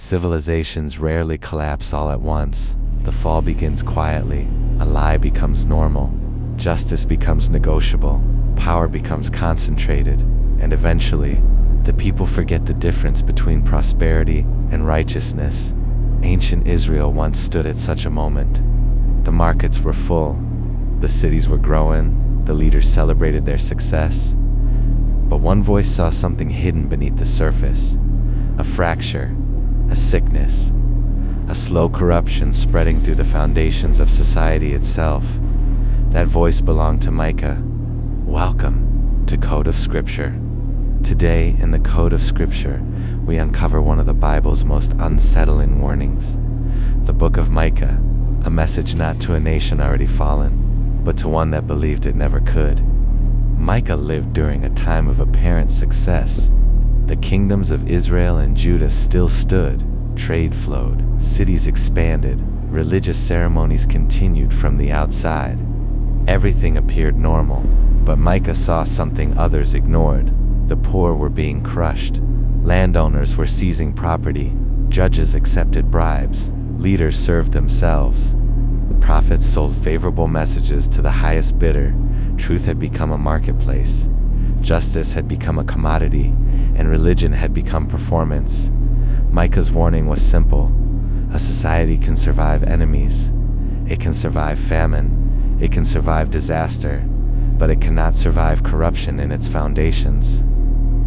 Civilizations rarely collapse all at once. The fall begins quietly. A lie becomes normal. Justice becomes negotiable. Power becomes concentrated. And eventually, the people forget the difference between prosperity and righteousness. Ancient Israel once stood at such a moment. The markets were full. The cities were growing. The leaders celebrated their success. But one voice saw something hidden beneath the surface. A fracture, a sickness, a slow corruption spreading through the foundations of society itself. That voice belonged to Micah. Welcome to Code of Scripture. Today, in the Code of Scripture, we uncover one of the Bible's most unsettling warnings. The Book of Micah, a message not to a nation already fallen, but to one that believed it never could. Micah lived during a time of apparent success. The kingdoms of Israel and Judah still stood, trade flowed, cities expanded, religious ceremonies continued from the outside. Everything appeared normal, but Micah saw something others ignored. The poor were being crushed. Landowners were seizing property. Judges accepted bribes. Leaders served themselves. Prophets sold favorable messages to the highest bidder. Truth had become a marketplace. Justice had become a commodity, and religion had become performance. Micah's warning was simple. A society can survive enemies. It can survive famine. It can survive disaster, but it cannot survive corruption in its foundations.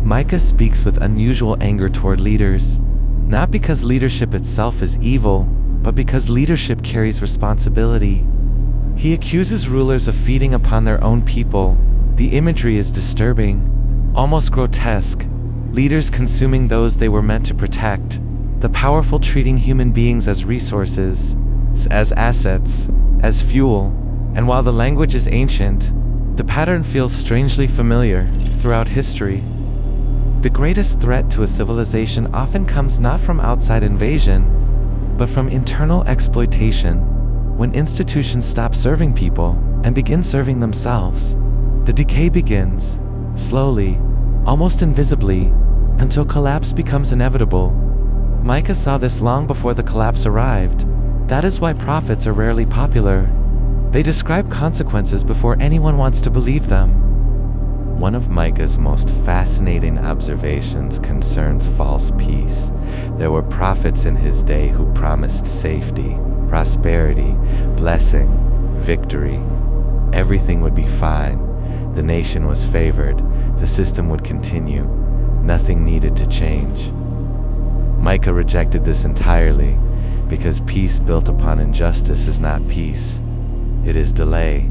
Micah speaks with unusual anger toward leaders, not because leadership itself is evil, but because leadership carries responsibility. He accuses rulers of feeding upon their own people. The imagery is disturbing, almost grotesque. Leaders consuming those they were meant to protect. The powerful treating human beings as resources, as assets, as fuel. And while the language is ancient, the pattern feels strangely familiar throughout history. The greatest threat to a civilization often comes not from outside invasion, but from internal exploitation. When institutions stop serving people and begin serving themselves, the decay begins, slowly, almost invisibly, until collapse becomes inevitable. Micah saw this long before the collapse arrived. That is why prophets are rarely popular. They describe consequences before anyone wants to believe them. One of Micah's most fascinating observations concerns false peace. There were prophets in his day who promised safety, prosperity, blessing, victory. Everything would be fine. The nation was favored. The system would continue. Nothing needed to change. Micah rejected this entirely, because peace built upon injustice is not peace. It is delay,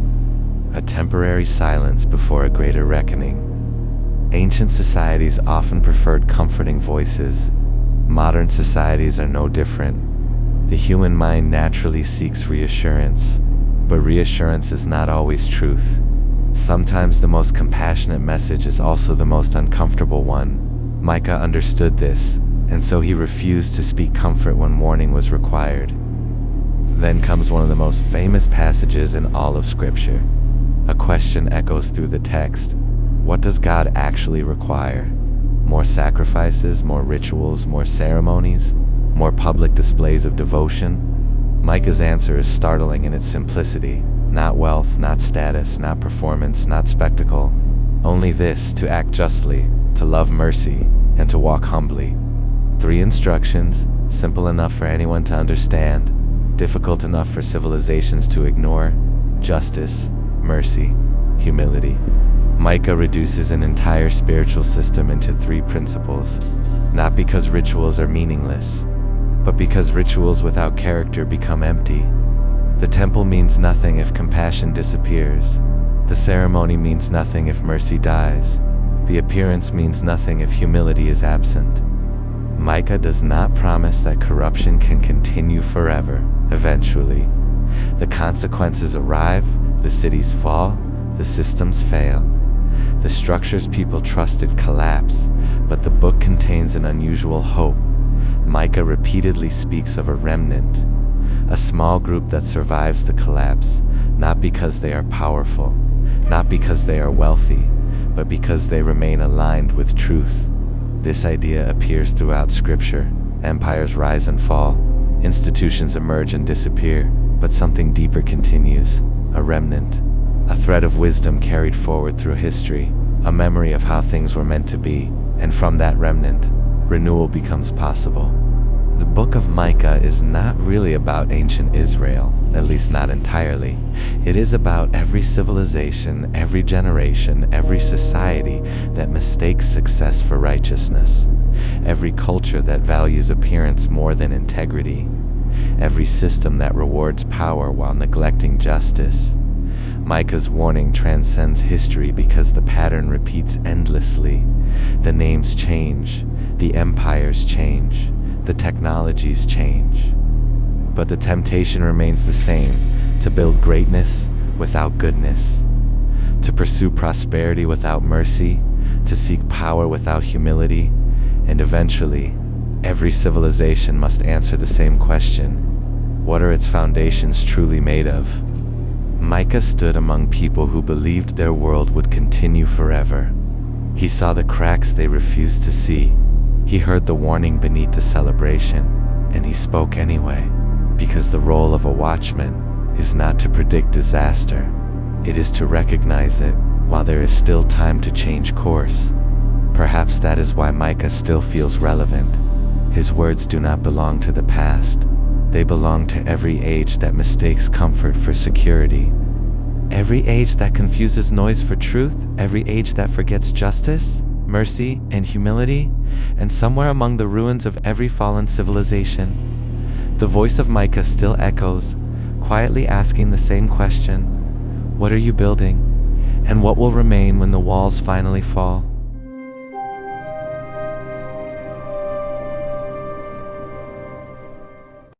a temporary silence before a greater reckoning. Ancient societies often preferred comforting voices. Modern societies are no different. The human mind naturally seeks reassurance, but reassurance is not always truth. Sometimes the most compassionate message is also the most uncomfortable one. Micah understood this, and so he refused to speak comfort when warning was required. Then comes one of the most famous passages in all of Scripture. A question echoes through the text. What does God actually require? More sacrifices, more rituals, more ceremonies, more public displays of devotion? Micah's answer is startling in its simplicity. Not wealth, not status, not performance, not spectacle. Only this: to act justly, to love mercy, and to walk humbly. 3 instructions, simple enough for anyone to understand, difficult enough for civilizations to ignore: justice, mercy, humility. Micah reduces an entire spiritual system into 3 principles, not because rituals are meaningless, but because rituals without character become empty. The temple means nothing if compassion disappears. The ceremony means nothing if mercy dies. The appearance means nothing if humility is absent. Micah does not promise that corruption can continue forever. Eventually, the consequences arrive, the cities fall, the systems fail. The structures people trusted collapse, but the book contains an unusual hope. Micah repeatedly speaks of a remnant, a small group that survives the collapse, not because they are powerful, not because they are wealthy, but because they remain aligned with truth. This idea appears throughout Scripture. Empires rise and fall. Institutions emerge and disappear. But something deeper continues. A remnant. A thread of wisdom carried forward through history. A memory of how things were meant to be. And from that remnant, renewal becomes possible. The Book of Micah is not really about ancient Israel, at least not entirely. It is about every civilization, every generation, every society that mistakes success for righteousness. Every culture that values appearance more than integrity. Every system that rewards power while neglecting justice. Micah's warning transcends history because the pattern repeats endlessly. The names change, the empires change, the technologies change. But the temptation remains the same, to build greatness without goodness, to pursue prosperity without mercy, to seek power without humility, and eventually, every civilization must answer the same question. What are its foundations truly made of? Micah stood among people who believed their world would continue forever. He saw the cracks they refused to see. He heard the warning beneath the celebration, and he spoke anyway, because the role of a watchman is not to predict disaster. It is to recognize it while there is still time to change course. Perhaps that is why Micah still feels relevant. His words do not belong to the past. They belong to every age that mistakes comfort for security. Every age that confuses noise for truth, every age that forgets justice, mercy, and humility, and somewhere among the ruins of every fallen civilization, the voice of Micah still echoes, quietly asking the same question: what are you building? And what will remain when the walls finally fall?